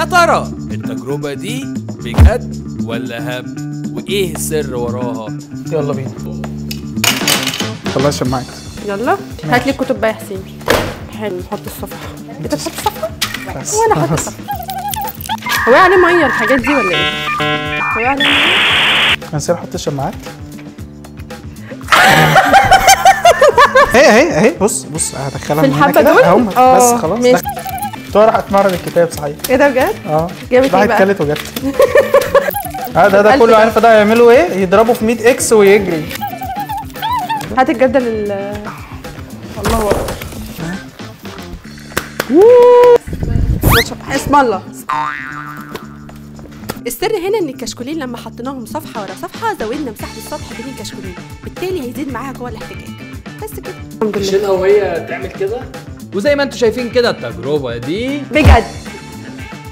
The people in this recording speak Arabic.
يا ترى التجربة دي بجد ولا هبد؟ وايه السر وراها؟ يلا بينا. طلع الشماعات. يلا هات لي الكتب بقى يا حسين. حلو نحط الصفحة. انت تحط الصفحة؟ وانا احط الصفحة. هو عليه مية الحاجات دي ولا ايه؟ هو عليه مية؟ هنسيب احط الشماعات. اهي بص هدخلها في الحبة دول؟ اهم بس خلاص. كنت راح اتمرن الكتاب صحيح. ايه ده بجد؟ جابت ايه بقى؟ راحت كلت وجت. ده كله عارفه ده هيعملوا ايه؟ يضربوا في 100 اكس ويجري. هات الجردل الله اكبر. اسم الله. السر هنا ان الكشكولين لما حطيناهم صفحه ورا صفحه زودنا مساحه السطح بين الكشكولين، بالتالي هيزيد معاها قوه الاحتكاك. بس كده الحمد لله. شيلها وهي تعمل كده. وزي ما انتم شايفين كده التجربه دي بجد